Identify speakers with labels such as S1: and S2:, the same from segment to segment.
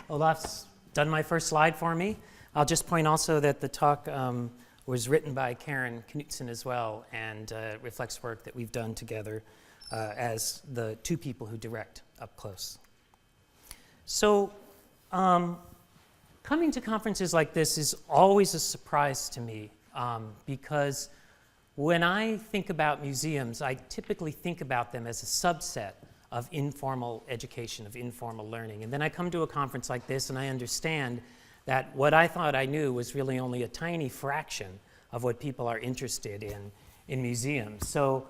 S1: Olaf's done my first slide for me. I'll just point also that the talk was written by Karen Knutson as well, and reflects work that we've done together as the two people who direct up close. So coming to conferences like this is always a surprise to me because when I think about museums, I typically think about them as a subset of informal education, of informal learning. And then I come to a conference like this and I understand that what I thought I knew was really only a tiny fraction of what people are interested in museums. So,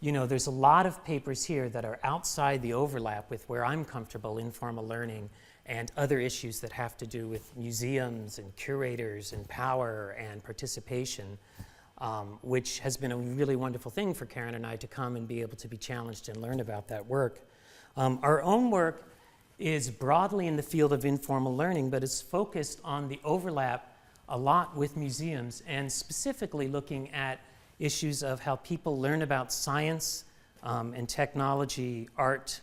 S1: there's a lot of papers here that are outside the overlap with where I'm comfortable, informal learning, and other issues that have to do with museums and curators and power and participation, which has been a really wonderful thing for Karen and I to come and be able to be challenged and learn about that work. Our own work is broadly in the field of informal learning, but is focused on the overlap a lot with museums, and specifically looking at issues of how people learn about science and technology, art,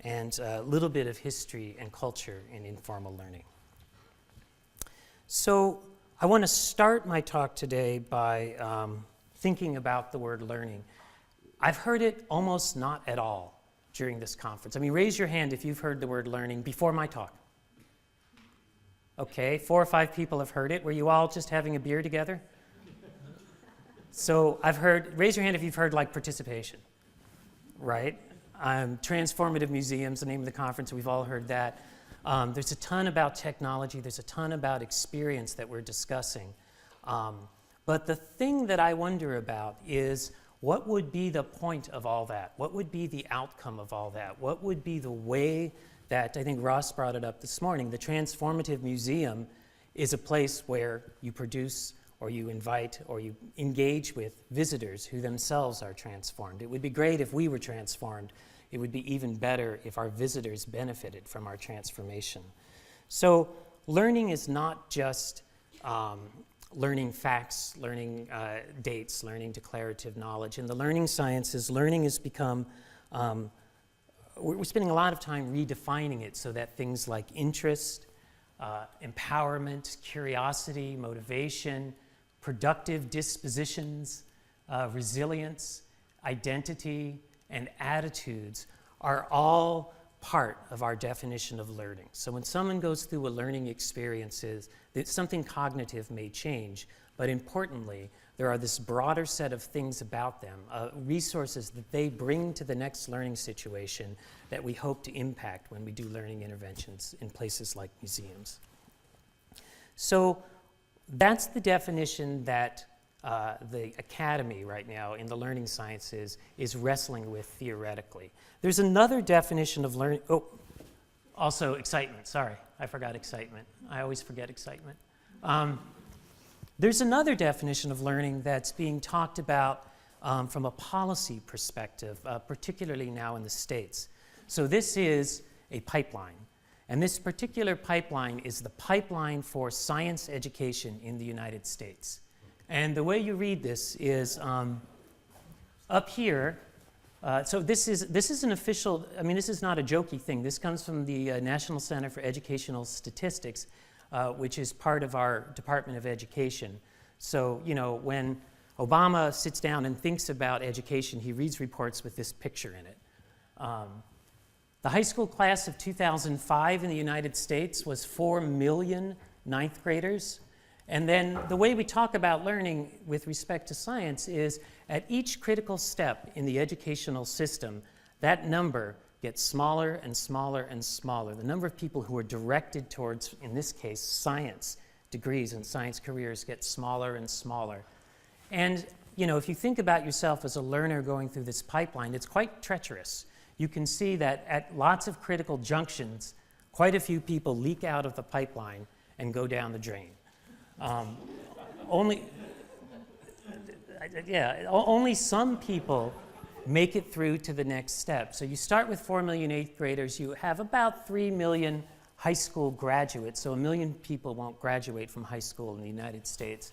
S1: and a little bit of history and culture in informal learning. So I want to start my talk today by thinking about the word learning. I've heard it almost not at all during this conference. I mean, raise your hand if you've heard the word learning before my talk. Okay, 4 or 5 people have heard it. Were you all just having a beer together? So I've heard, raise your hand if you've heard like participation, right? Transformative Museum's the name of the conference. We've all heard that. There's a ton about technology. There's a ton about experience that we're discussing. But the thing that I wonder about is what would be the point of all that? What would be the outcome of all that? What would be the way that, I think Ross brought it up this morning, the Transformative Museum is a place where you produce or you invite or you engage with visitors who themselves are transformed. It would be great if we were transformed. It would be even better if our visitors benefited from our transformation. So learning is not just learning facts, learning dates, learning declarative knowledge. In the learning sciences, learning has become, we're spending a lot of time redefining it so that things like interest, empowerment, curiosity, motivation, productive dispositions, resilience, identity, and attitudes are all part of our definition of learning. So when someone goes through a learning experience, something cognitive may change, but importantly, there are this broader set of things about them, resources that they bring to the next learning situation that we hope to impact when we do learning interventions in places like museums. So that's the definition that the academy right now in the learning sciences is wrestling with theoretically. There's another definition of learning. Oh, also excitement. Sorry, I forgot excitement. I always forget excitement. There's another definition of learning that's being talked about from a policy perspective, particularly now in the States. So this is a pipeline. And this particular pipeline is the pipeline for science education in the United States. And the way you read this is up here. So this is an official, I mean, this is not a jokey thing. This comes from the National Center for Educational Statistics, which is part of our Department of Education. So, when Obama sits down and thinks about education, he reads reports with this picture in it. The high school class of 2005 in the United States was 4 million ninth graders. And then the way we talk about learning with respect to science is at each critical step in the educational system, that number gets smaller and smaller and smaller. The number of people who are directed towards, in this case, science degrees and science careers gets smaller and smaller. And, if you think about yourself as a learner going through this pipeline, it's quite treacherous. You can see that at lots of critical junctions, quite a few people leak out of the pipeline and go down the drain. Only some people make it through to the next step. So you start with 4 million eighth graders. You have about 3 million high school graduates. So 1 million people won't graduate from high school in the United States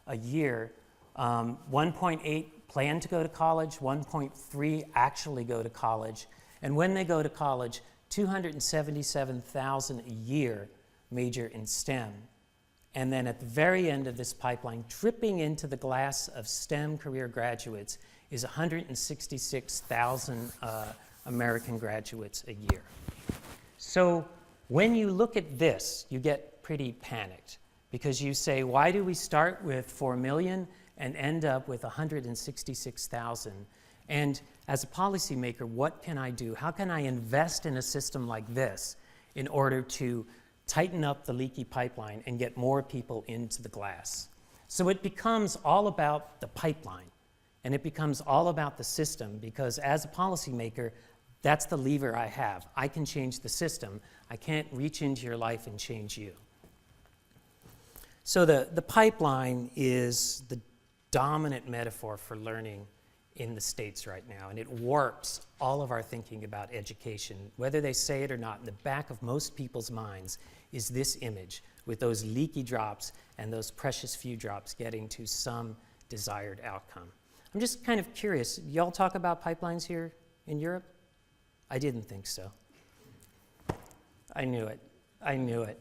S1: a year. 1.8 plan to go to college. 1.3 actually go to college. And when they go to college, 277,000 a year major in STEM. And then at the very end of this pipeline, dripping into the glass of STEM career graduates is 166,000 American graduates a year. So when you look at this, you get pretty panicked because you say, why do we start with 4 million and end up with 166,000? And as a policymaker, what can I do? How can I invest in a system like this in order to tighten up the leaky pipeline and get more people into the glass? So it becomes all about the pipeline, and it becomes all about the system, because as a policymaker, that's the lever I have. I can change the system. I can't reach into your life and change you. So the pipeline is the dominant metaphor for learning in the States right now, and it warps all of our thinking about education. Whether they say it or not, in the back of most people's minds is this image with those leaky drops and those precious few drops getting to some desired outcome. I'm just kind of curious, y'all talk about pipelines here in Europe? I didn't think so. I knew it. I knew it.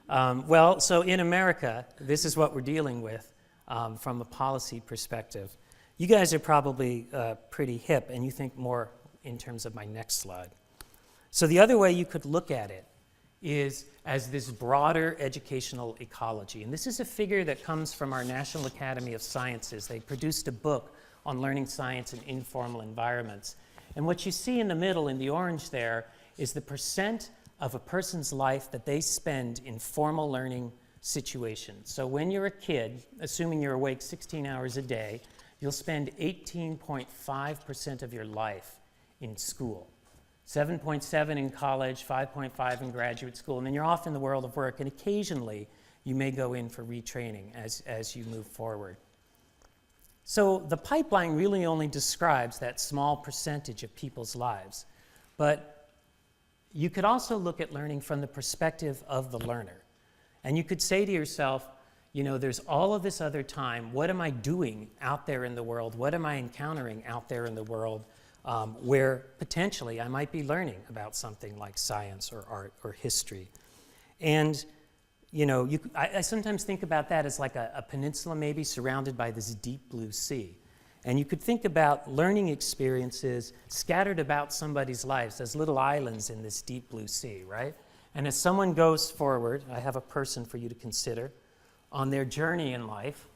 S1: Well, so in America, this is what we're dealing with from a policy perspective. You guys are probably pretty hip, and you think more in terms of my next slide. So the other way you could look at it is as this broader educational ecology. And this is a figure that comes from our National Academy of Sciences. They produced a book on learning science in informal environments. And what you see in the middle, in the orange there, is the percent of a person's life that they spend in formal learning situations. So when you're a kid, assuming you're awake 16 hours a day, you'll spend 18.5% of your life in school. 7.7 in college, 5.5 in graduate school, and then you're off in the world of work, and occasionally you may go in for retraining as you move forward. So the pipeline really only describes that small percentage of people's lives, but you could also look at learning from the perspective of the learner. And you could say to yourself, you know, there's all of this other time. What am I doing out there in the world? What am I encountering out there in the world where potentially I might be learning about something like science or art or history? And, you know, I sometimes think about that as like a peninsula maybe surrounded by this deep blue sea. And you could think about learning experiences scattered about somebody's lives as little islands in this deep blue sea, right? And as someone goes forward, I have a person for you to consider, on their journey in life,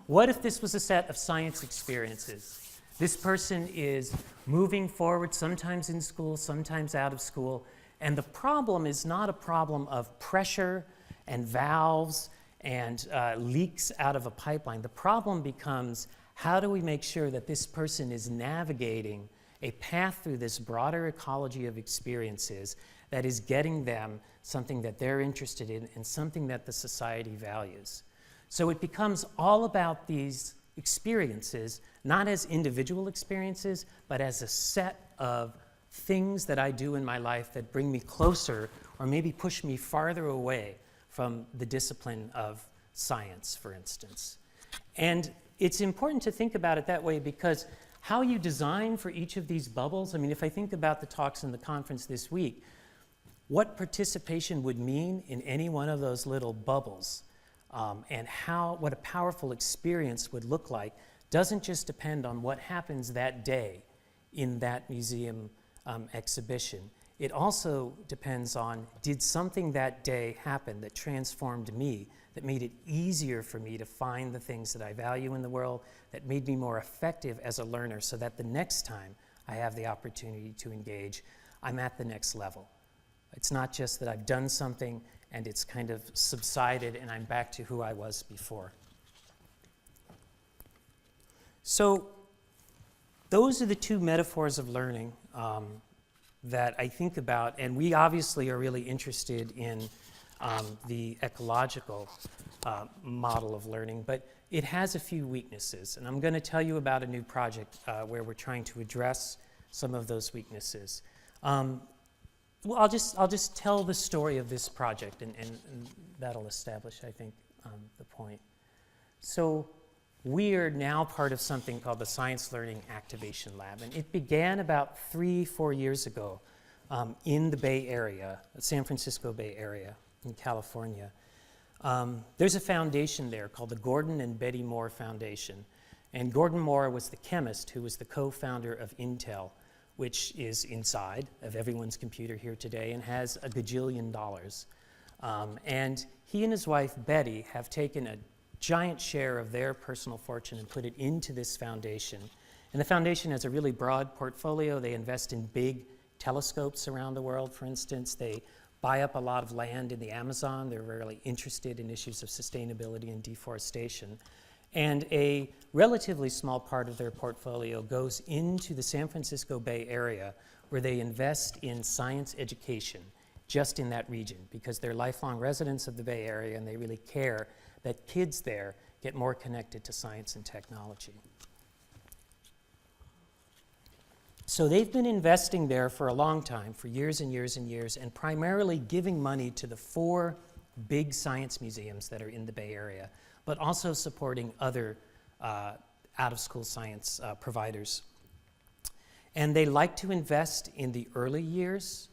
S1: what if this was a set of science experiences? This person is moving forward, sometimes in school, sometimes out of school, and the problem is not a problem of pressure and valves and leaks out of a pipeline. The problem becomes, how do we make sure that this person is navigating a path through this broader ecology of experiences that is getting them something that they're interested in and something that the society values. So it becomes all about these experiences, not as individual experiences, but as a set of things that I do in my life that bring me closer or maybe push me farther away from the discipline of science, for instance. And it's important to think about it that way because how you design for each of these bubbles, I mean, if I think about the talks in the conference this week, what participation would mean in any one of those little bubbles and what a powerful experience would look like doesn't just depend on what happens that day in that museum exhibition. It also depends on, did something that day happen that transformed me, that made it easier for me to find the things that I value in the world, that made me more effective as a learner so that the next time I have the opportunity to engage, I'm at the next level. It's not just that I've done something and it's kind of subsided and I'm back to who I was before. So those are the two metaphors of learning that I think about, and we obviously are really interested in the ecological model of learning, but it has a few weaknesses, and I'm going to tell you about a new project where we're trying to address some of those weaknesses. Well, I'll just tell the story of this project, and that'll establish, I think, the point. So we are now part of something called the Science Learning Activation Lab, and it began about 3-4 years ago in the Bay Area, San Francisco Bay Area in California. There's a foundation there called the Gordon and Betty Moore Foundation. And Gordon Moore was the chemist who was the co-founder of Intel, which is inside of everyone's computer here today and has a gajillion dollars. And he and his wife, Betty, have taken a giant share of their personal fortune and put it into this foundation. And the foundation has a really broad portfolio. They invest in big telescopes around the world, for instance. They buy up a lot of land in the Amazon. They're really interested in issues of sustainability and deforestation. And a relatively small part of their portfolio goes into the San Francisco Bay Area, where they invest in science education just in that region, because they're lifelong residents of the Bay Area and they really care that kids there get more connected to science and technology. So they've been investing there for a long time, for years and years and years, and primarily giving money to the 4 big science museums that are in the Bay Area, but also supporting other out-of-school science providers. And they like to invest in the early years,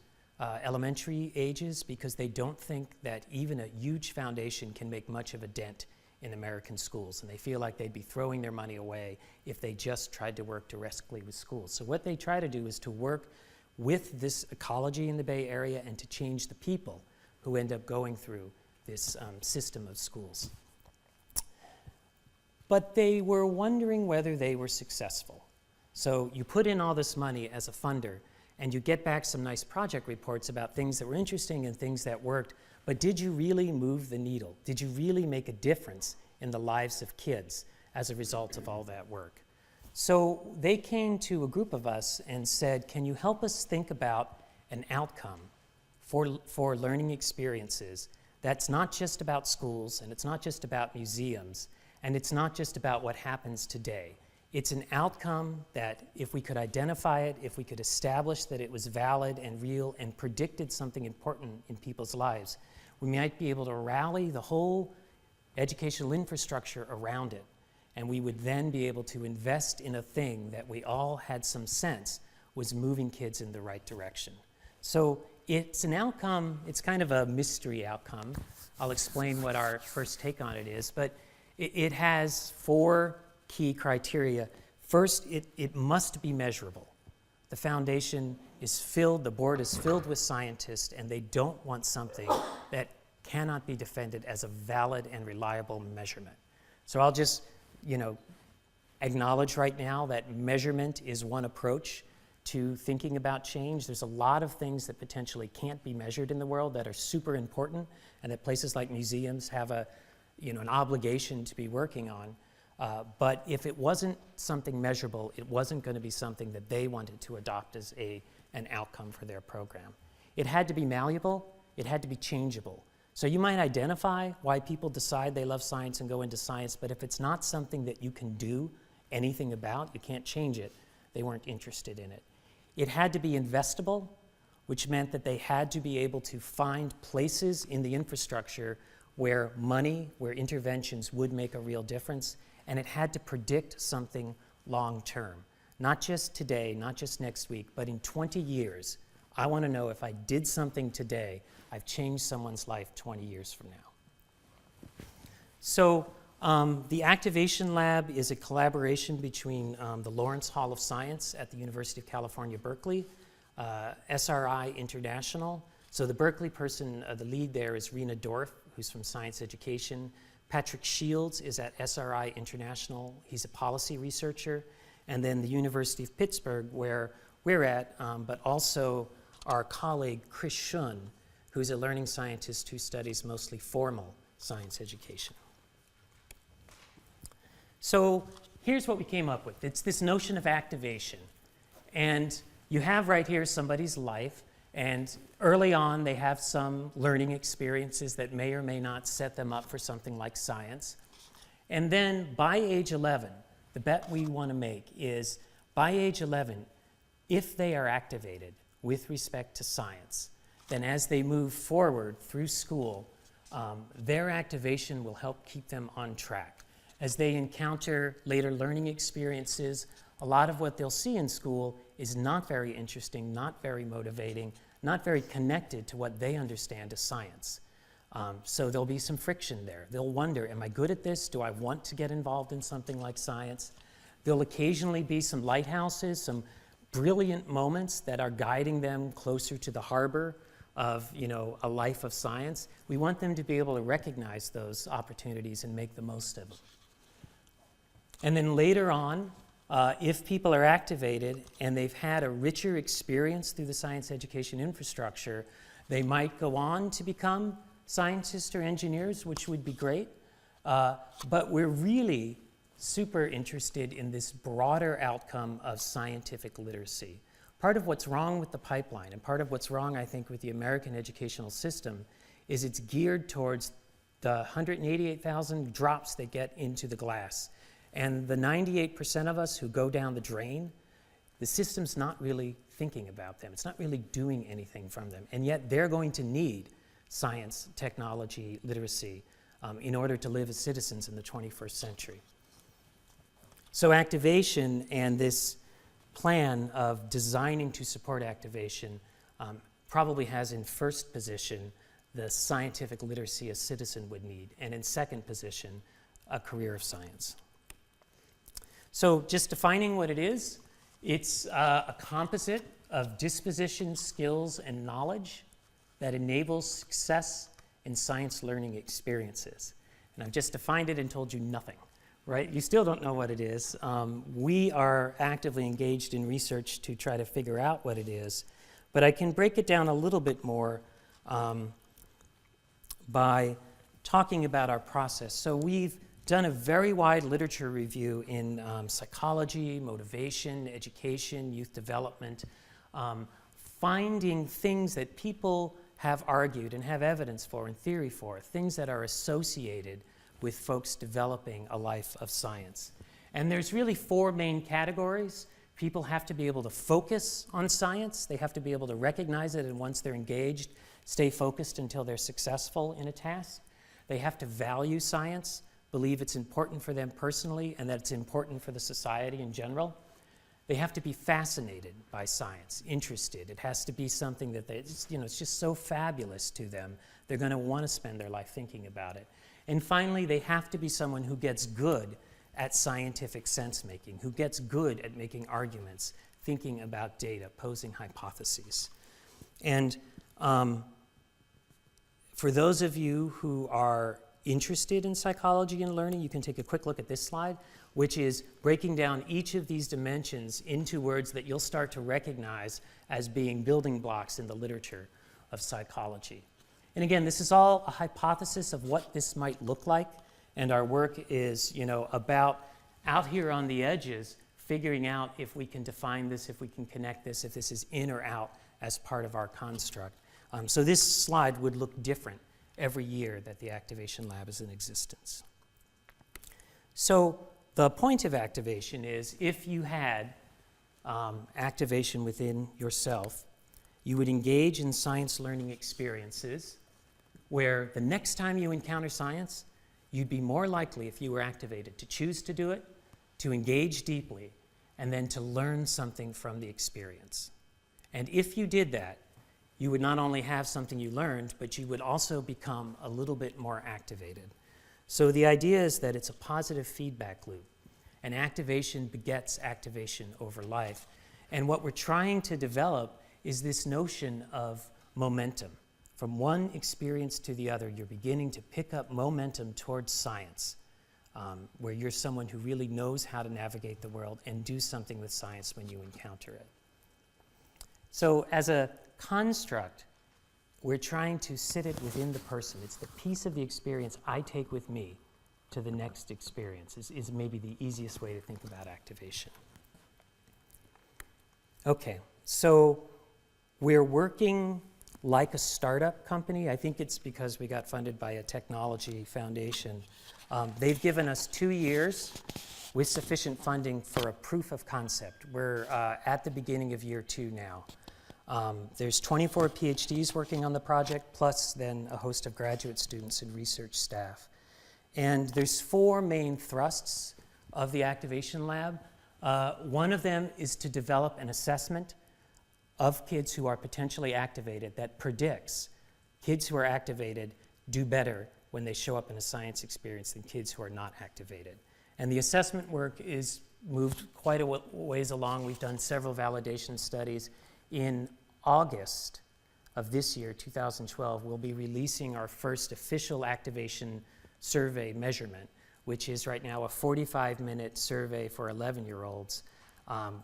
S1: elementary ages, because they don't think that even a huge foundation can make much of a dent in American schools. And they feel like they'd be throwing their money away if they just tried to work directly with schools. So what they try to do is to work with this ecology in the Bay Area and to change the people who end up going through this system of schools. But they were wondering whether they were successful. So you put in all this money as a funder, and you get back some nice project reports about things that were interesting and things that worked, but did you really move the needle? Did you really make a difference in the lives of kids as a result of all that work? So they came to a group of us and said, can you help us think about an outcome for learning experiences that's not just about schools, and it's not just about museums, and it's not just about what happens today. It's an outcome that if we could identify it, if we could establish that it was valid and real and predicted something important in people's lives, we might be able to rally the whole educational infrastructure around it. And we would then be able to invest in a thing that we all had some sense was moving kids in the right direction. So it's an outcome, it's kind of a mystery outcome. I'll explain what our first take on it is, but it has 4 key criteria. First, it must be measurable. The foundation is filled, the board is filled with scientists, and they don't want something that cannot be defended as a valid and reliable measurement. So I'll just, acknowledge right now that measurement is one approach to thinking about change. There's a lot of things that potentially can't be measured in the world that are super important, and that places like museums have an obligation to be working on. But if it wasn't something measurable, it wasn't going to be something that they wanted to adopt as an outcome for their program. It had to be malleable, it had to be changeable. So you might identify why people decide they love science and go into science, but if it's not something that you can do anything about, you can't change it, they weren't interested in it. It had to be investable, which meant that they had to be able to find places in the infrastructure where money, where interventions would make a real difference, and it had to predict something long-term. Not just today, not just next week, but in 20 years, I want to know if I did something today, I've changed someone's life 20 years from now. So the Activation Lab is a collaboration between the Lawrence Hall of Science at the University of California, Berkeley, SRI International. So the Berkeley person, the lead there is Rena Dorff, who's from Science Education. Patrick Shields is at SRI International. He's a policy researcher. And then the University of Pittsburgh, where we're at, but also our colleague Chris Shun, who's a learning scientist who studies mostly formal science education. So here's what we came up with. It's this notion of activation. And you have right here somebody's life, and early on they have some learning experiences that may or may not set them up for something like science. And then by age 11, the bet we want to make is by age 11, if they are activated with respect to science, then as they move forward through school, their activation will help keep them on track. As they encounter later learning experiences, a lot of what they'll see in school is not very interesting, not very motivating, not very connected to what they understand as science. So there'll be some friction there. They'll wonder, am I good at this? Do I want to get involved in something like science? There'll occasionally be some lighthouses, some brilliant moments that are guiding them closer to the harbor of, a life of science. We want them to be able to recognize those opportunities and make the most of them. And then later on, if people are activated and they've had a richer experience through the science education infrastructure, they might go on to become scientists or engineers, which would be great. But we're really super interested in this broader outcome of scientific literacy. Part of what's wrong with the pipeline, and part of what's wrong, I think, with the American educational system, is it's geared towards the 188,000 drops that get into the glass. And the 98% of us who go down the drain, the system's not really thinking about them. It's not really doing anything from them. And yet they're going to need science, technology, literacy in order to live as citizens in the 21st century. So activation and this plan of designing to support activation probably has in first position the scientific literacy a citizen would need, and in second position, a career of science. So just defining what it is, it's a composite of disposition, skills, and knowledge that enables success in science learning experiences. And I've just defined it and told you nothing, right? You still don't know what it is. We are actively engaged in research to try to figure out what it is, but I can break it down a little bit more by talking about our process. So we've done a very wide literature review in psychology, motivation, education, youth development, finding things that people have argued and have evidence for and theory for, things that are associated with folks developing a life of science. And there's really four main categories. People have to be able to focus on science. They have to be able to recognize it, and once they're engaged, stay focused until they're successful in a task. They have to value science, believe it's important for them personally, and that it's important for the society in general. They have to be fascinated by science, interested. It has to be something that it's just so fabulous to them. They're going to want to spend their life thinking about it. And finally, they have to be someone who gets good at scientific sense-making, who gets good at making arguments, thinking about data, posing hypotheses. And for those of you who are interested in psychology and learning, you can take a quick look at this slide, which is breaking down each of these dimensions into words that you'll start to recognize as being building blocks in the literature of psychology. And again, this is all a hypothesis of what this might look like, and our work is, about out here on the edges, figuring out if we can define this, if we can connect this, if this is in or out as part of our construct. So this slide would look different every year that the Activation Lab is in existence. So the point of activation is, if you had activation within yourself, you would engage in science learning experiences where the next time you encounter science, you'd be more likely, if you were activated, to choose to do it, to engage deeply, and then to learn something from the experience. And if you did that, you would not only have something you learned, but you would also become a little bit more activated. So the idea is that it's a positive feedback loop, and activation begets activation over life. And what we're trying to develop is this notion of momentum. From one experience to the other, you're beginning to pick up momentum towards science, where you're someone who really knows how to navigate the world and do something with science when you encounter it. So as a construct, we're trying to sit it within the person. It's the piece of the experience I take with me to the next experience is maybe the easiest way to think about activation. Okay, so we're working like a startup company. I think it's because we got funded by a technology foundation. They've given us 2 years with sufficient funding for a proof of concept. We're at the beginning of year 2 now. There's 24 PhDs working on the project, plus then a host of graduate students and research staff. And there's 4 main thrusts of the Activation Lab. One of them is to develop an assessment of kids who are potentially activated that predicts kids who are activated do better when they show up in a science experience than kids who are not activated. And the assessment work is moved quite a ways along. We've done several validation studies. In August of this year, 2012, we'll be releasing our first official activation survey measurement, which is right now a 45-minute survey for 11-year-olds,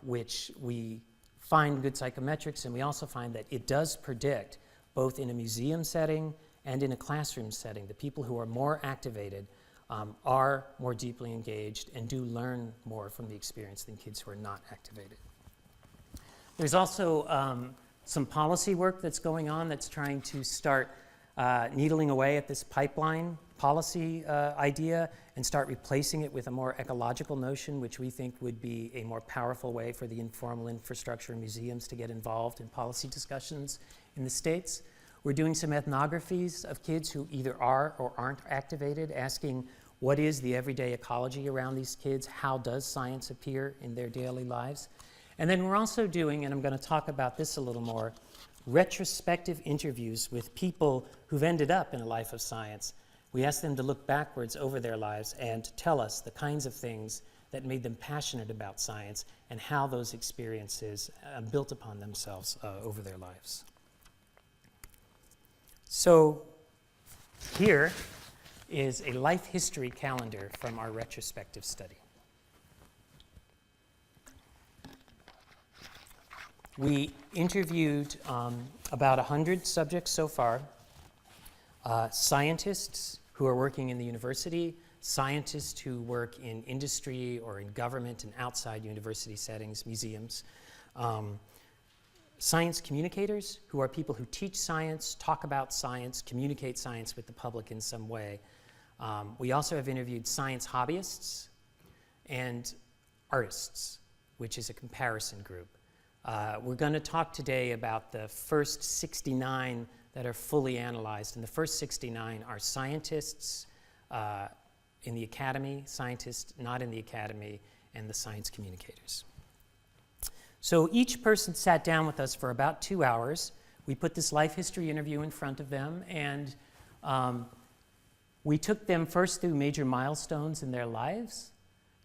S1: which we find good psychometrics, and we also find that it does predict, both in a museum setting and in a classroom setting, the people who are more activated are more deeply engaged and do learn more from the experience than kids who are not activated. There's also some policy work that's going on that's trying to start needling away at this pipeline policy idea and start replacing it with a more ecological notion, which we think would be a more powerful way for the informal infrastructure museums to get involved in policy discussions in the States. We're doing some ethnographies of kids who either are or aren't activated, asking what is the everyday ecology around these kids, how does science appear in their daily lives. And then we're also doing, and I'm going to talk about this a little more, retrospective interviews with people who've ended up in a life of science. We ask them to look backwards over their lives and to tell us the kinds of things that made them passionate about science and how those experiences built upon themselves over their lives. So here is a life history calendar from our retrospective study. We interviewed about 100 subjects so far, scientists who are working in the university, scientists who work in industry or in government and outside university settings, museums, science communicators, who are people who teach science, talk about science, communicate science with the public in some way. We also have interviewed science hobbyists and artists, which is a comparison group. We're going to talk today about the first 69 that are fully analyzed, and the first 69 are scientists in the academy, scientists not in the academy, and the science communicators. So each person sat down with us for about 2 hours. We put this life history interview in front of them, and we took them first through major milestones in their lives.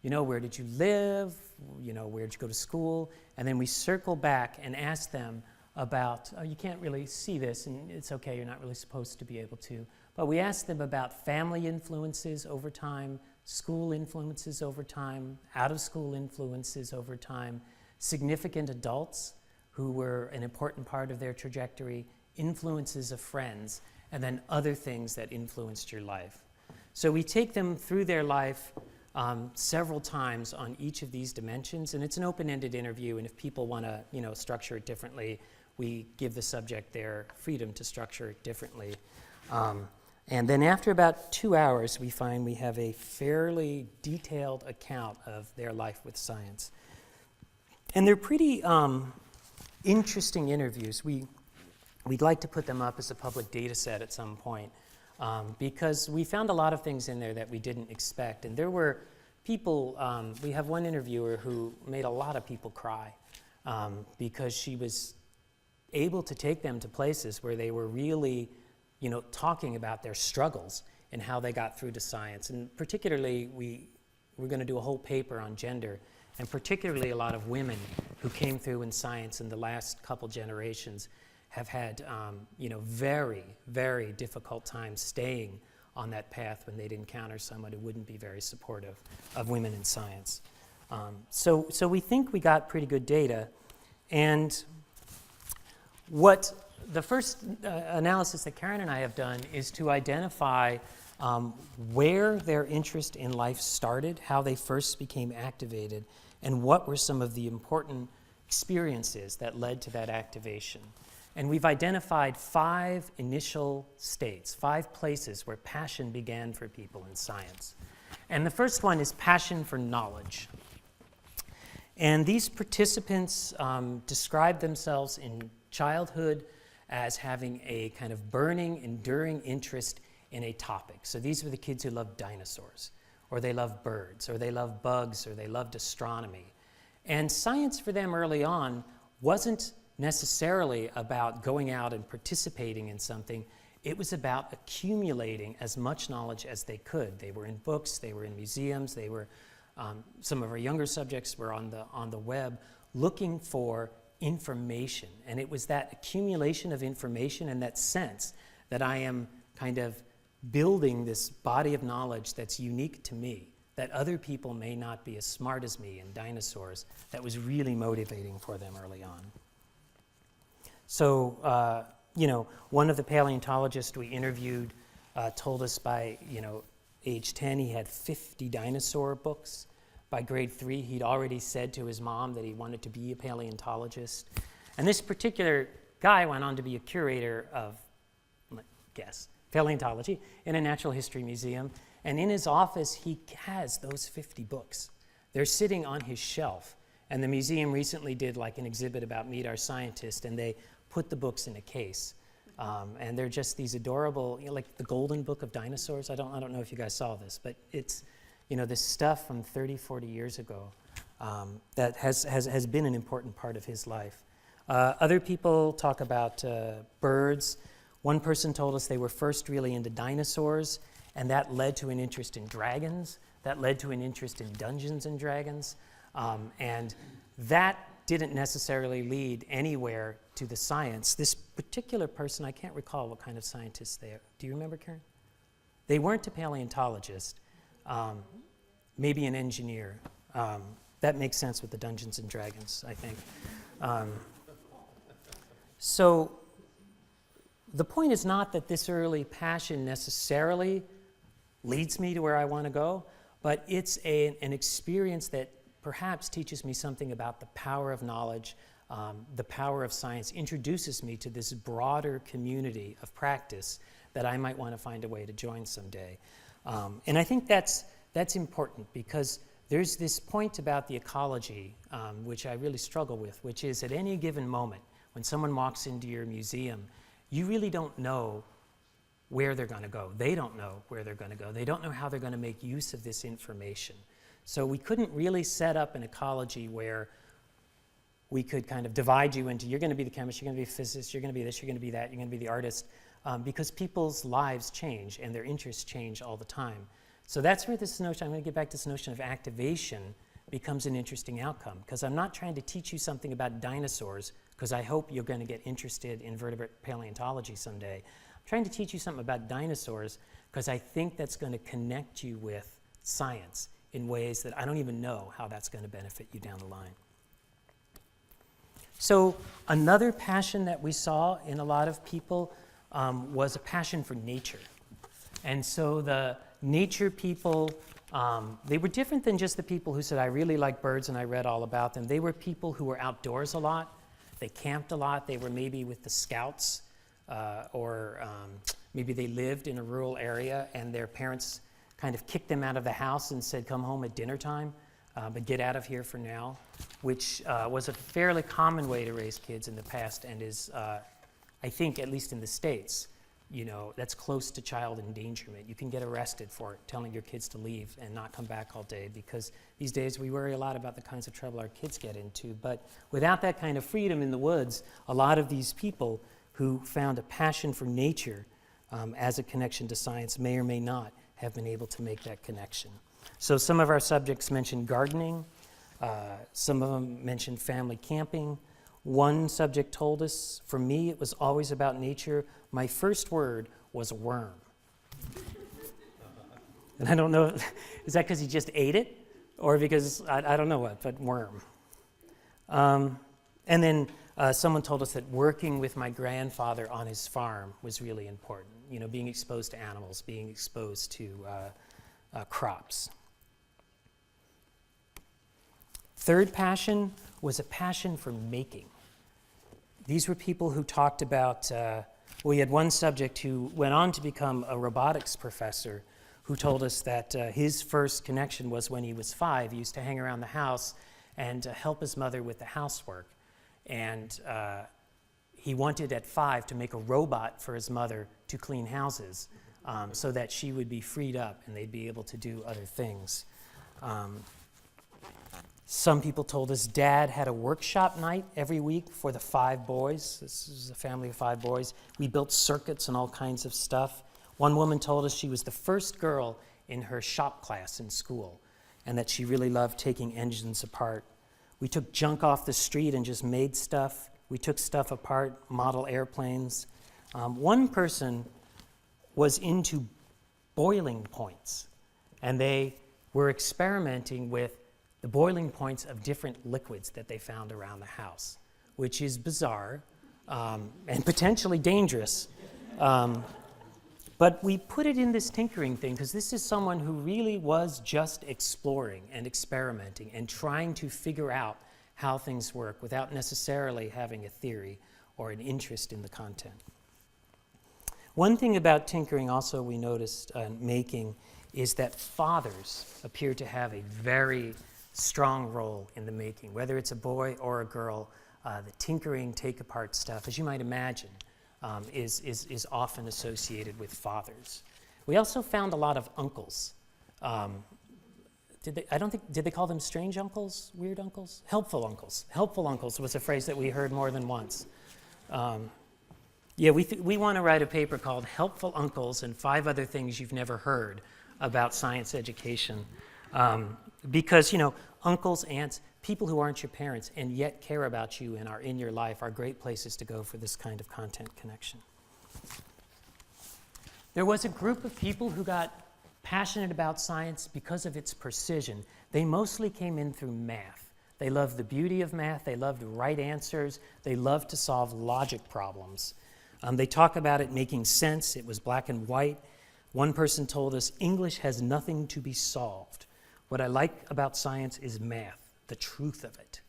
S1: You know, where did you live? You know, where did you go to school? And then we circle back and ask them about, you can't really see this, and it's okay, you're not really supposed to be able to, but we asked them about family influences over time, school influences over time, out-of-school influences over time, significant adults who were an important part of their trajectory, influences of friends, and then other things that influenced your life. So we take them through their life several times on each of these dimensions, and it's an open-ended interview, and if people want to, structure it differently, we give the subject their freedom to structure it differently. And then after about 2 hours, we find we have a fairly detailed account of their life with science. And they're pretty interesting interviews. We'd like to put them up as a public data set at some point because we found a lot of things in there that we didn't expect. And there were people, we have one interviewer who made a lot of people cry because she was able to take them to places where they were really, talking about their struggles and how they got through to science. And particularly, we're going to do a whole paper on gender, and particularly a lot of women who came through in science in the last couple generations have had, very, very difficult time staying on that path when they'd encounter someone who wouldn't be very supportive of women in science. So we think we got pretty good data. And what the first analysis that Karen and I have done is to identify where their interest in life started, how they first became activated, and what were some of the important experiences that led to that activation. And we've identified 5 initial states, 5 places where passion began for people in science. And the first one is passion for knowledge. And these participants describe themselves in childhood as having a kind of burning, enduring interest in a topic. So these were the kids who loved dinosaurs, or they loved birds, or they loved bugs, or they loved astronomy. And science for them early on wasn't necessarily about going out and participating in something. It was about accumulating as much knowledge as they could. They were in books, they were in museums, they were, some of our younger subjects were on the web looking for information. And it was that accumulation of information and that sense that I am kind of building this body of knowledge that's unique to me, that other people may not be as smart as me in dinosaurs, that was really motivating for them early on. So, one of the paleontologists we interviewed told us by, age 10 he had 50 dinosaur books. By grade 3, he'd already said to his mom that he wanted to be a paleontologist. And this particular guy went on to be a curator of, paleontology in a natural history museum. And in his office, he has those 50 books. They're sitting on his shelf. And the museum recently did like an exhibit about Meet Our Scientist, and they put the books in a case. And they're just these adorable, like the Golden Book of Dinosaurs. I don't know if you guys saw this, but it's, this stuff from 30, 40 years ago that has been an important part of his life. Other people talk about birds. One person told us they were first really into dinosaurs, and that led to an interest in dragons. That led to an interest in Dungeons and Dragons. And that didn't necessarily lead anywhere to the science. This particular person, I can't recall what kind of scientists they are. Do you remember, Karen? They weren't a paleontologist, maybe an engineer. That makes sense with the Dungeons and Dragons, I think. So the point is not that this early passion necessarily leads me to where I want to go, but it's an experience that perhaps teaches me something about the power of knowledge, the power of science, introduces me to this broader community of practice that I might want to find a way to join someday. And I think that's important because there's this point about the ecology, which I really struggle with, which is at any given moment, when someone walks into your museum, you really don't know where they're going to go. They don't know where they're going to go. They don't know how they're going to make use of this information. So we couldn't really set up an ecology where we could kind of divide you into, you're going to be the chemist, you're going to be a physicist, you're going to be this, you're going to be that, you're going to be the artist, because people's lives change and their interests change all the time. So that's where this notion, I'm going to get back to this notion of activation, becomes an interesting outcome, because I'm not trying to teach you something about dinosaurs, because I hope you're going to get interested in vertebrate paleontology someday. I'm trying to teach you something about dinosaurs, because I think that's going to connect you with science in ways that I don't even know how that's going to benefit you down the line. So another passion that we saw in a lot of people was a passion for nature. And so the nature people, they were different than just the people who said, I really like birds and I read all about them. They were people who were outdoors a lot. They camped a lot. They were maybe with the scouts, or maybe they lived in a rural area and their parents kind of kicked them out of the house and said, come home at dinner time, but get out of here for now, which was a fairly common way to raise kids in the past and is, I think, at least in the States, that's close to child endangerment. You can get arrested for telling your kids to leave and not come back all day, because these days we worry a lot about the kinds of trouble our kids get into. But without that kind of freedom in the woods, a lot of these people who found a passion for nature as a connection to science may or may not have been able to make that connection. So some of our subjects mentioned gardening. Some of them mentioned family camping. One subject told us, for me, it was always about nature. My first word was worm. And I don't know, is that because he just ate it? Or because, I don't know what, but worm. And then someone told us that working with my grandfather on his farm was really important. Being exposed to animals, being exposed to crops. Third passion was a passion for making. These were people who talked about, we had one subject who went on to become a robotics professor who told us that his first connection was when he was 5. He used to hang around the house and help his mother with the housework. And he wanted at 5 to make a robot for his mother to clean houses so that she would be freed up and they'd be able to do other things. Some people told us Dad had a workshop night every week for the 5 boys. This is a family of 5 boys. We built circuits and all kinds of stuff. One woman told us she was the first girl in her shop class in school, and that she really loved taking engines apart. We took junk off the street and just made stuff. We took stuff apart, model airplanes. One person was into boiling points, and they were experimenting with the boiling points of different liquids that they found around the house, which is bizarre and potentially dangerous. But we put it in this tinkering thing because this is someone who really was just exploring and experimenting and trying to figure out how things work without necessarily having a theory or an interest in the content. One thing about tinkering also we noticed making is that fathers appear to have a very strong role in the making. Whether it's a boy or a girl, the tinkering, take-apart stuff, as you might imagine, is often associated with fathers. We also found a lot of uncles. Did they call them strange uncles, weird uncles? Helpful uncles. Helpful uncles was a phrase that we heard more than once. We want to write a paper called Helpful Uncles and 5 Other Things You've Never Heard About Science Education. Because, uncles, aunts, people who aren't your parents and yet care about you and are in your life are great places to go for this kind of content connection. There was a group of people who got passionate about science because of its precision. They mostly came in through math. They loved the beauty of math. They loved right answers. They loved to solve logic problems. They talk about it making sense. It was black and white. One person told us, English has nothing to be solved. What I like about science is math, the truth of it.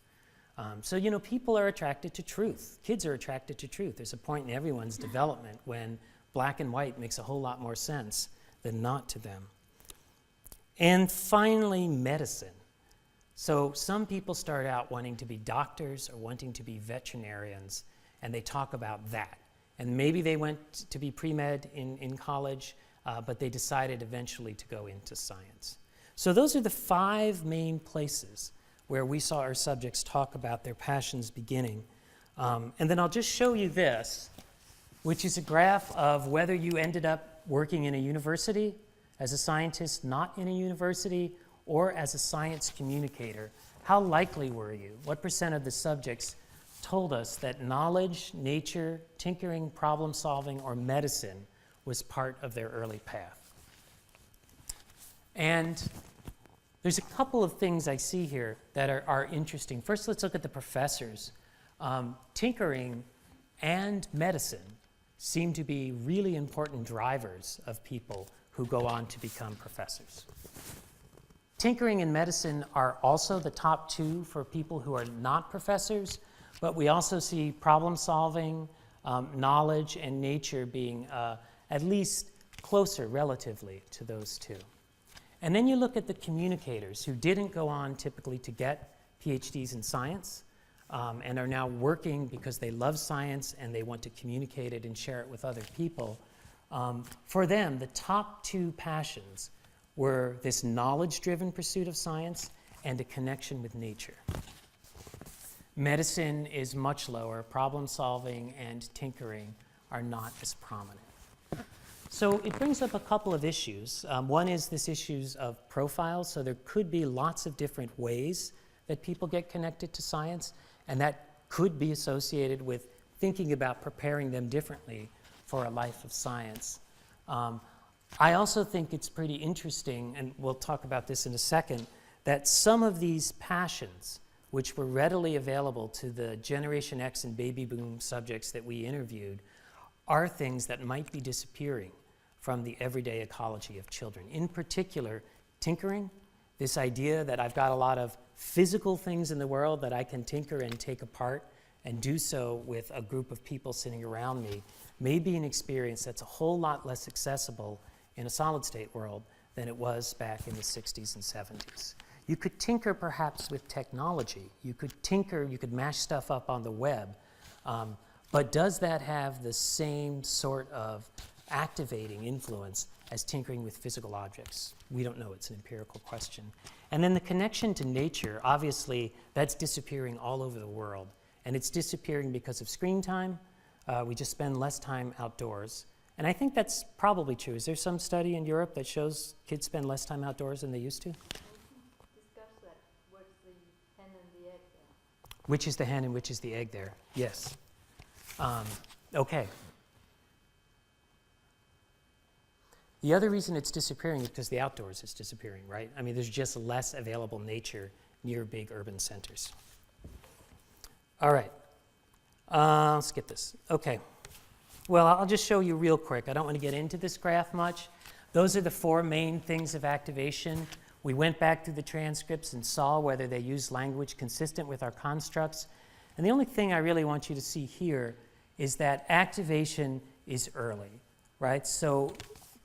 S1: People are attracted to truth. Kids are attracted to truth. There's a point in everyone's development when black and white makes a whole lot more sense than not to them. And finally, medicine. So some people start out wanting to be doctors or wanting to be veterinarians, and they talk about that. And maybe they went to be pre-med in college, but they decided eventually to go into science. So those are the 5 main places where we saw our subjects talk about their passions beginning. And then I'll just show you this, which is a graph of whether you ended up working in a university, as a scientist not in a university, or as a science communicator. How likely were you? What % of the subjects told us that knowledge, nature, tinkering, problem solving, or medicine was part of their early path? And there's a couple of things I see here that are interesting. First, let's look at the professors. Tinkering and medicine seem to be really important drivers of people who go on to become professors. Tinkering and medicine are also the top 2 for people who are not professors, but we also see problem solving, knowledge, and nature being at least closer relatively to those 2. And then you look at the communicators who didn't go on typically to get PhDs in science and are now working because they love science and they want to communicate it and share it with other people. For them, the top 2 passions were this knowledge-driven pursuit of science and a connection with nature. Medicine is much lower. Problem solving and tinkering are not as prominent. So it brings up a couple of issues. One is this issues of profiles. So there could be lots of different ways that people get connected to science, and that could be associated with thinking about preparing them differently for a life of science. I also think it's pretty interesting, and we'll talk about this in a second, that some of these passions, which were readily available to the Generation X and baby boom subjects that we interviewed, are things that might be disappearing from the everyday ecology of children. In particular, tinkering, this idea that I've got a lot of physical things in the world that I can tinker and take apart and do so with a group of people sitting around me, may be an experience that's a whole lot less accessible in a solid state world than it was back in the 60s and 70s. You could tinker perhaps with technology. You could tinker, you could mash stuff up on the web, but does that have the same sort of activating influence as tinkering with physical objects? We don't know. It's an empirical question. And then the connection to nature, obviously, that's disappearing all over the world. And it's disappearing because of screen time. We just spend less time outdoors. And I think that's probably true. Is there some study in Europe that shows kids spend less time outdoors than they used to?
S2: Discuss that. What's the hen and the egg there?
S1: Which is the hen and which is the egg there? Yes. Okay. The other reason it's disappearing is because the outdoors is disappearing, right? I mean, there's just less available nature near big urban centers. All right. I'll skip this. Okay. Well, I'll just show you real quick. I don't want to get into this graph much. Those are the four main things of activation. We went back through the transcripts and saw whether they use language consistent with our constructs. And the only thing I really want you to see here is that activation is early, right? So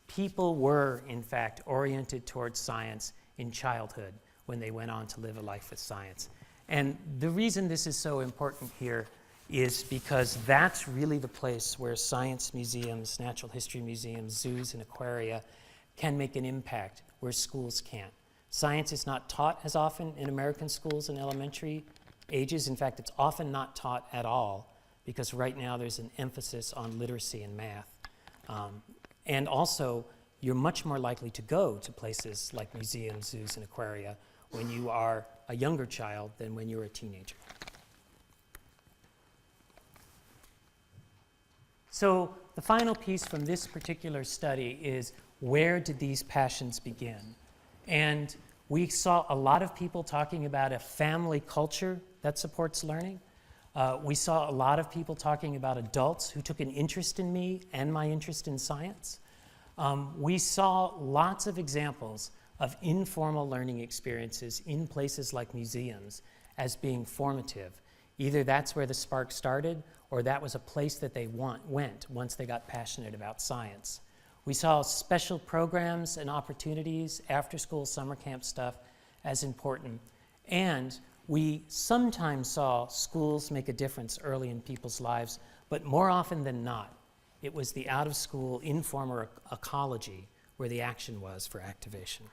S1: people were, in fact, oriented towards science in childhood when they went on to live a life with science. And the reason this is so important here is because that's really the place where science museums, natural history museums, zoos, and aquaria can make an impact where schools can't. Science is not taught as often in American schools in elementary ages. In fact, it's often not taught at all because right now there's an emphasis on literacy and math. And also, you're much more likely to go to places like museums, zoos, and aquaria when you are a younger child than when you're a teenager. So the final piece from this particular study is, where did these passions begin? And we saw a lot of people talking about a family culture that supports learning. We saw a lot of people talking about adults who took an interest in me and my interest in science. We saw lots of examples of informal learning experiences in places like museums as being formative. Either that's where the spark started, or that was a place that they went once they got passionate about science. We saw special programs and opportunities, after-school summer camp stuff, as important. And we sometimes saw schools make a difference early in people's lives, but more often than not, it was the out-of-school informal ecology where the action was for activation.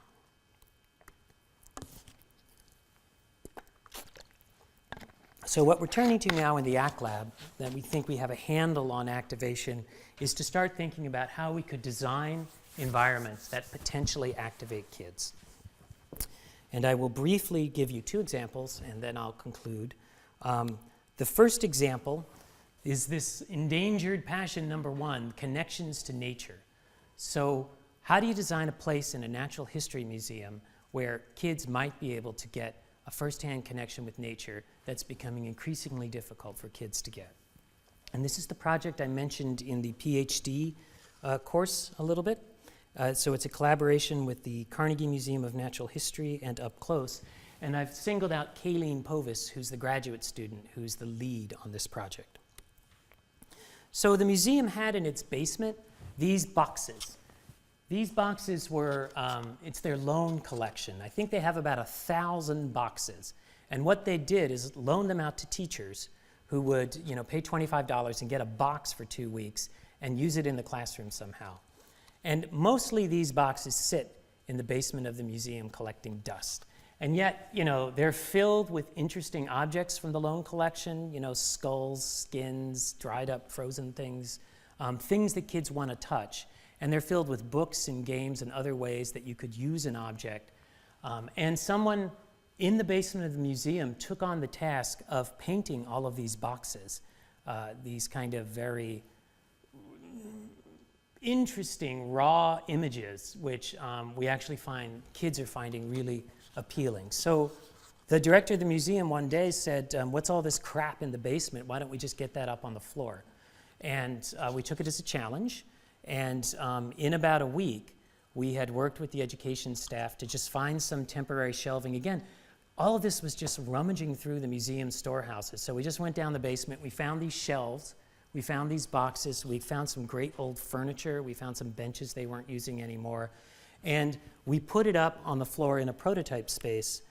S1: So what we're turning to now in the ACT Lab, that we think we have a handle on activation, is to start thinking about how we could design environments that potentially activate kids. And I will briefly give you two examples, and then I'll conclude. The first example is this endangered passion number one, connections to nature. So how do you design a place in a natural history museum where kids might be able to get a first-hand connection with nature that's becoming increasingly difficult for kids to get? And this is the project I mentioned in the PhD course a little bit. So it's a collaboration with the Carnegie Museum of Natural History and Up Close. And I've singled out Kayleen Povis, who's the graduate student who's the lead on this project. So the museum had in its basement these boxes. These boxes were, it's their loan collection. I think they have about 1,000 boxes. And what they did is loan them out to teachers who would, pay $25 and get a box for 2 weeks and use it in the classroom somehow. And mostly these boxes sit in the basement of the museum collecting dust. And yet, they're filled with interesting objects from the loan collection, skulls, skins, dried up frozen things, things that kids want to touch. And they're filled with books and games and other ways that you could use an object. And someone in the basement of the museum took on the task of painting all of these boxes, these kind of very interesting raw images, which we actually find kids are finding really appealing. So the director of the museum one day said, what's all this crap in the basement? Why don't we just get that up on the floor? And we took it as a challenge. And in about a week, we had worked with the education staff to just find some temporary shelving. Again, all of this was just rummaging through the museum storehouses. So we just went down the basement. We found these shelves. We found these boxes. We found some great old furniture. We found some benches they weren't using anymore. And we put it up on the floor in a prototype space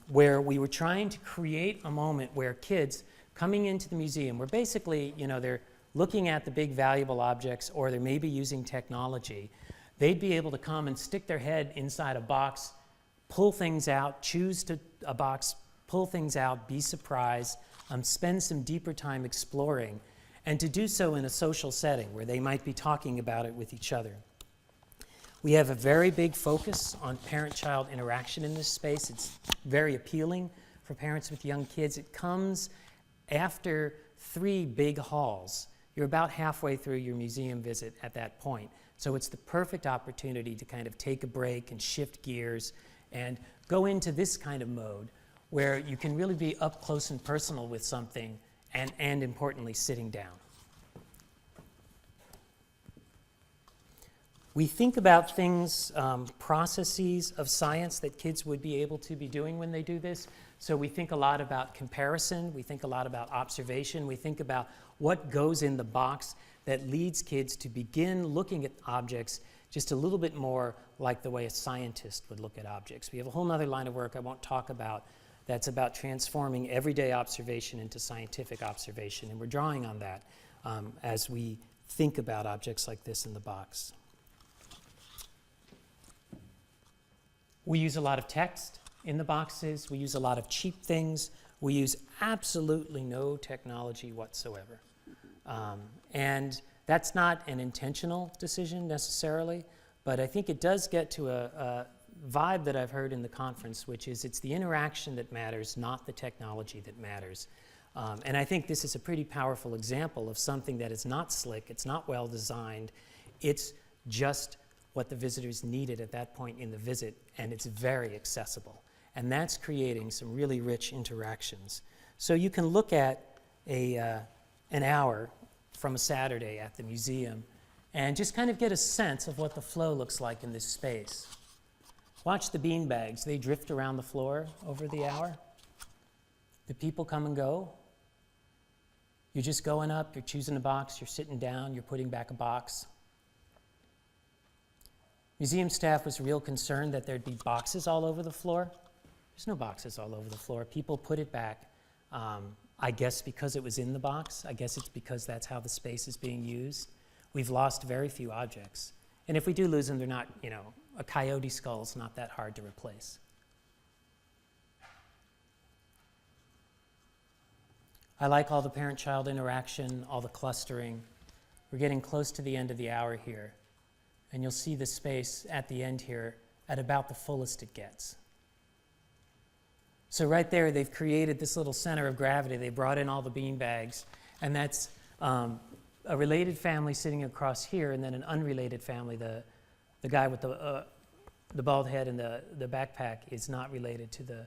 S1: where we were trying to create a moment where kids coming into the museum, where basically, they're looking at the big valuable objects, or they're maybe using technology, they'd be able to come and stick their head inside a box, pull things out, a box, pull things out, be surprised, spend some deeper time exploring, and to do so in a social setting where they might be talking about it with each other. We have a very big focus on parent-child interaction in this space. It's very appealing for parents with young kids. It comes after 3 big halls. You're about halfway through your museum visit at that point. So it's the perfect opportunity to kind of take a break and shift gears and go into this kind of mode where you can really be up close and personal with something and importantly, sitting down. We think about things, processes of science that kids would be able to be doing when they do this. So we think a lot about comparison, we think a lot about observation, we think about what goes in the box that leads kids to begin looking at objects just a little bit more like the way a scientist would look at objects. We have a whole other line of work I won't talk about that's about transforming everyday observation into scientific observation, and we're drawing on that as we think about objects like this in the box. We use a lot of text in the boxes. We use a lot of cheap things. We use absolutely no technology whatsoever. And that's not an intentional decision necessarily, but I think it does get to a vibe that I've heard in the conference, which is it's the interaction that matters, not the technology that matters. And I think this is a pretty powerful example of something that is not slick, it's not well designed, it's just what the visitors needed at that point in the visit, and it's very accessible. And that's creating some really rich interactions. So you can look at an hour from a Saturday at the museum and just kind of get a sense of what the flow looks like in this space. Watch the bean bags. They drift around the floor over the hour. The people come and go. You're just going up, you're choosing a box, you're sitting down, you're putting back a box. Museum staff was real concerned that there'd be boxes all over the floor. There's no boxes all over the floor. People put it back, I guess because it was in the box. I guess it's because that's how the space is being used. We've lost very few objects. And if we do lose them, they're not, a coyote skull is not that hard to replace. I like all the parent-child interaction, all the clustering. We're getting close to the end of the hour here. And you'll see the space at the end here at about the fullest it gets. So right there, they've created this little center of gravity. They brought in all the bean bags, and that's a related family sitting across here, and then an unrelated family. The guy with the bald head and the backpack is not related to the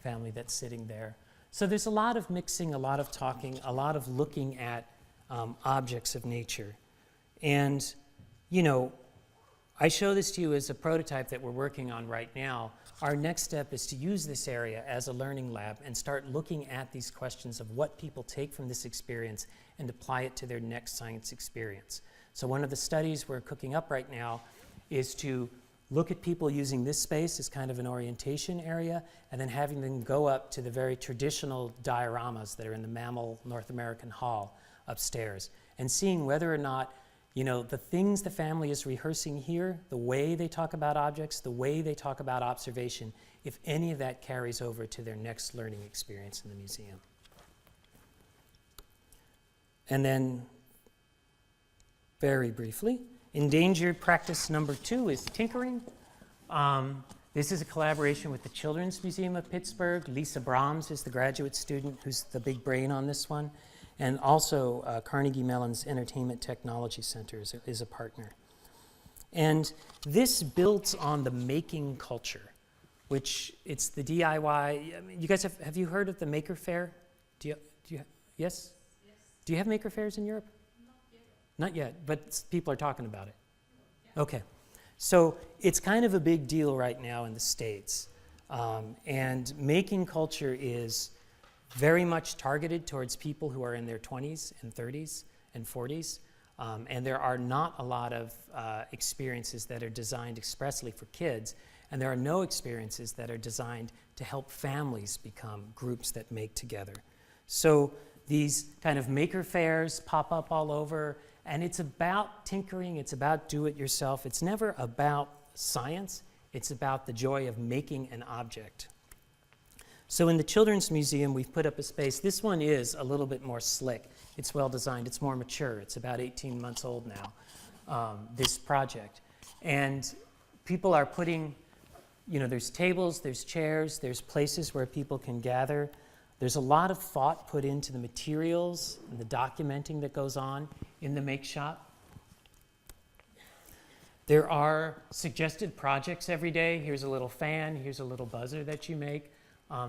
S1: family that's sitting there. So there's a lot of mixing, a lot of talking, a lot of looking at objects of nature. And, I show this to you as a prototype that we're working on right now. Our next step is to use this area as a learning lab and start looking at these questions of what people take from this experience and apply it to their next science experience. So one of the studies we're cooking up right now is to look at people using this space as kind of an orientation area and then having them go up to the very traditional dioramas that are in the Mammal North American Hall upstairs and seeing whether or not the things the family is rehearsing here, the way they talk about objects, the way they talk about observation, if any of that carries over to their next learning experience in the museum. And then, very briefly, endangered practice number 2 is tinkering. This is a collaboration with the Children's Museum of Pittsburgh. Lisa Brahms is the graduate student who's the big brain on this one. And also Carnegie Mellon's Entertainment Technology Center is a partner. And this builds on the making culture, which it's the DIY. You guys have you heard of the Maker Faire? Yes? Yes. Do you have Maker Fairs in Europe? Not yet, but people are talking about it. Yeah. Okay. So it's kind of a big deal right now in the States. And making culture is very much targeted towards people who are in their 20s and 30s and 40s. And there are not a lot of experiences that are designed expressly for kids. And there are no experiences that are designed to help families become groups that make together. So these kind of maker fairs pop up all over, and it's about tinkering, it's about do-it-yourself. It's never about science, it's about the joy of making an object. So in the Children's Museum, we've put up a space. This one is a little bit more slick. It's well designed, it's more mature. It's about 18 months old now, this project. And people are putting, there's tables, there's chairs, there's places where people can gather. There's a lot of thought put into the materials and the documenting that goes on in the make shop. There are suggested projects every day. Here's a little fan, here's a little buzzer that you make.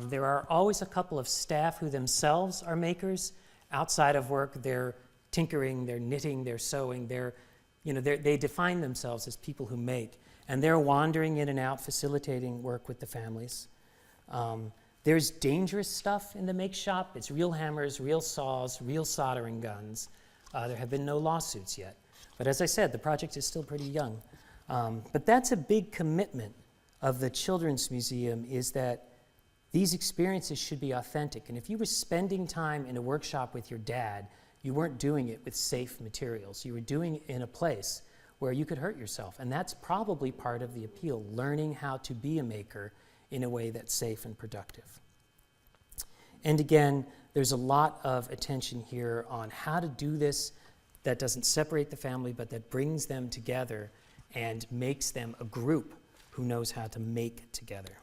S1: There are always a couple of staff who themselves are makers. Outside of work, they're tinkering, they're knitting, they're sewing, they define themselves as people who make. And they're wandering in and out, facilitating work with the families. There's dangerous stuff in the make shop. It's real hammers, real saws, real soldering guns. There have been no lawsuits yet. But as I said, the project is still pretty young. But that's a big commitment of the Children's Museum, is that these experiences should be authentic. And if you were spending time in a workshop with your dad, you weren't doing it with safe materials. You were doing it in a place where you could hurt yourself. And that's probably part of the appeal, learning how to be a maker in a way that's safe and productive. And again, there's a lot of attention here on how to do this that doesn't separate the family, but that brings them together and makes them a group who knows how to make together.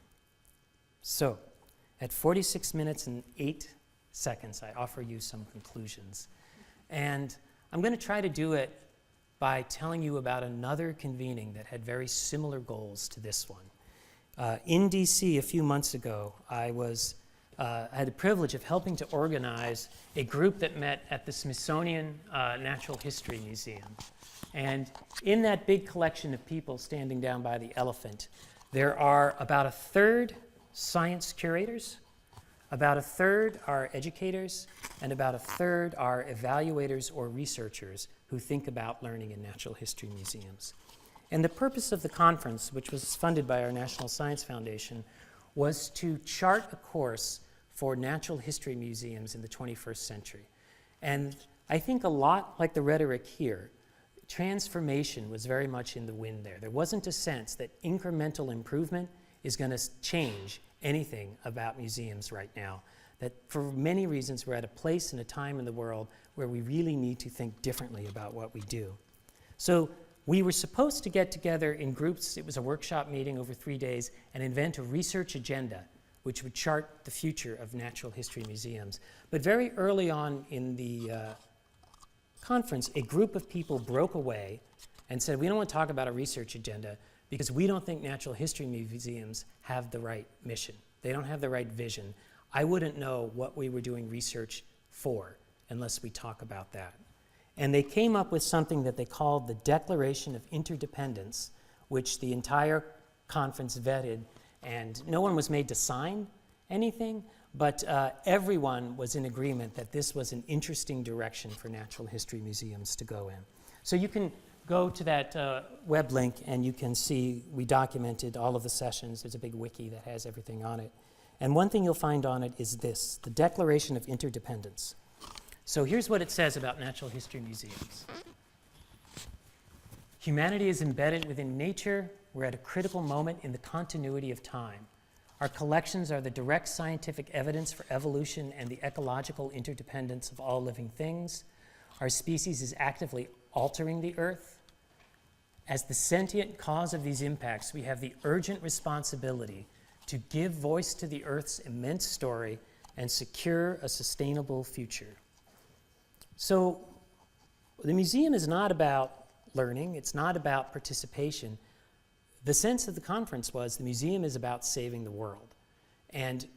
S1: So, at 46 minutes and 8 seconds, I offer you some conclusions. And I'm going to try to do it by telling you about another convening that had very similar goals to this one. In DC a few months ago, I had the privilege of helping to organize a group that met at the Smithsonian Natural History Museum. And in that big collection of people standing down by the elephant, there are about a third science curators, about a third are educators, and about a third are evaluators or researchers who think about learning in natural history museums. And the purpose of the conference, which was funded by our National Science Foundation, was to chart a course for natural history museums in the 21st century. And I think a lot like the rhetoric here, transformation was very much in the wind there. There wasn't a sense that incremental improvement is going to change anything about museums right now. That for many reasons we're at a place and a time in the world where we really need to think differently about what we do. So we were supposed to get together in groups. It was a workshop meeting over 3 days and invent a research agenda which would chart the future of natural history museums. But very early on in the conference, a group of people broke away and said, we don't want to talk about a research agenda because we don't think natural history museums have the right mission. They don't have the right vision. I wouldn't know what we were doing research for unless we talk about that. And they came up with something that they called the Declaration of Interdependence, which the entire conference vetted, and no one was made to sign anything, but everyone was in agreement that this was an interesting direction for natural history museums to go in. So you can go to that web link and you can see we documented all of the sessions. There's a big wiki that has everything on it. And one thing you'll find on it is this, the Declaration of Interdependence. So here's what it says about natural history museums. Humanity is embedded within nature. We're at a critical moment in the continuity of time. Our collections are the direct scientific evidence for evolution and the ecological interdependence of all living things. Our species is actively altering the earth. As the sentient cause of these impacts, we have the urgent responsibility to give voice to the earth's immense story and secure a sustainable future. So the museum is not about learning, it's not about participation. The sense of the conference was the museum is about saving the world. And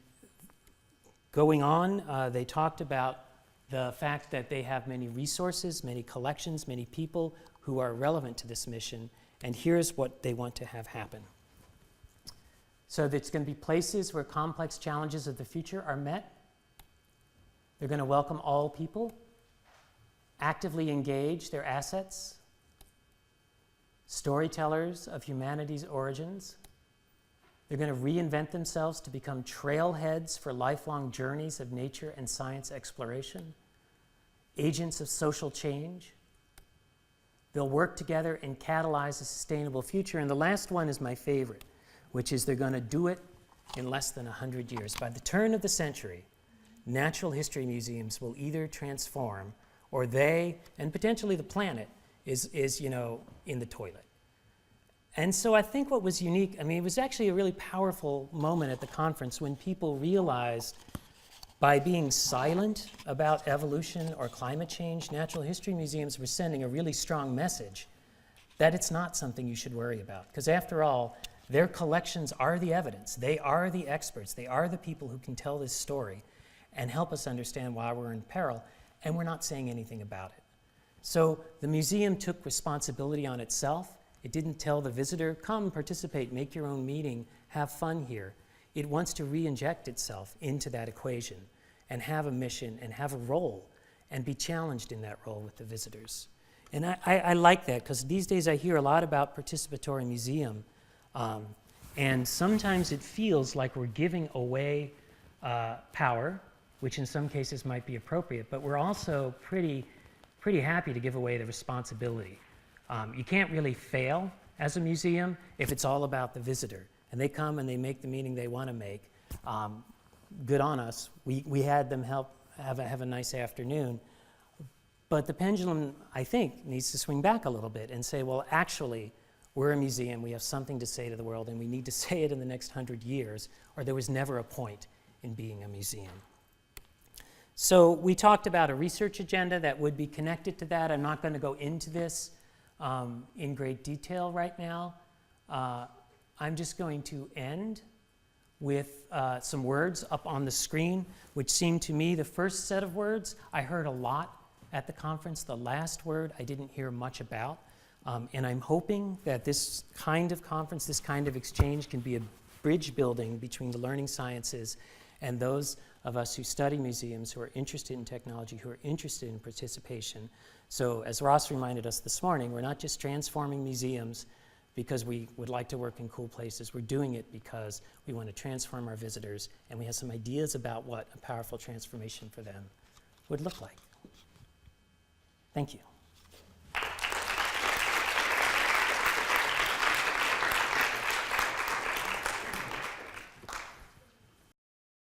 S1: going on, they talked about the fact that they have many resources, many collections, many people who are relevant to this mission, and here's what they want to have happen. So there's going to be places where complex challenges of the future are met. They're going to welcome all people, actively engage their assets, storytellers of humanity's origins. They're going to reinvent themselves to become trailheads for lifelong journeys of nature and science exploration. agents of social change. They'll work together and catalyze a sustainable future. And the last one is my favorite, which is they're going to do it in less than 100 years. By the turn of the century, natural history museums will either transform or they, and potentially the planet, is in the toilet. And so I think what was unique, it was actually a really powerful moment at the conference when people realized by being silent about evolution or climate change, natural history museums were sending a really strong message that it's not something you should worry about. Because after all, their collections are the evidence. They are the experts. They are the people who can tell this story and help us understand why we're in peril, and we're not saying anything about it. So the museum took responsibility on itself. It didn't tell the visitor, come participate, make your own meeting, have fun here. It wants to re-inject itself into that equation and have a mission and have a role and be challenged in that role with the visitors. And I like that because these days I hear a lot about participatory museum, and sometimes it feels like we're giving away power, which in some cases might be appropriate, but we're also pretty happy to give away the responsibility. You can't really fail as a museum if it's all about the visitor. And they come and they make the meeting they want to make. Good on us. We had them help have a nice afternoon. But the pendulum, I think, needs to swing back a little bit and say, well, actually, we're a museum. We have something to say to the world, and we need to say it in the next 100 years, or there was never a point in being a museum. So we talked about a research agenda that would be connected to that. I'm not going to go into this in great detail right now. I'm just going to end with some words up on the screen, which seemed to me the first set of words I heard a lot at the conference. The last word I didn't hear much about. And I'm hoping that this kind of conference, this kind of exchange can be a bridge building between the learning sciences and those of us who study museums, who are interested in technology, who are interested in participation. So as Ross reminded us this morning, we're not just transforming museums because we would like to work in cool places. We're doing it because we want to transform our visitors, and we have some ideas about what a powerful transformation for them would look like. Thank you.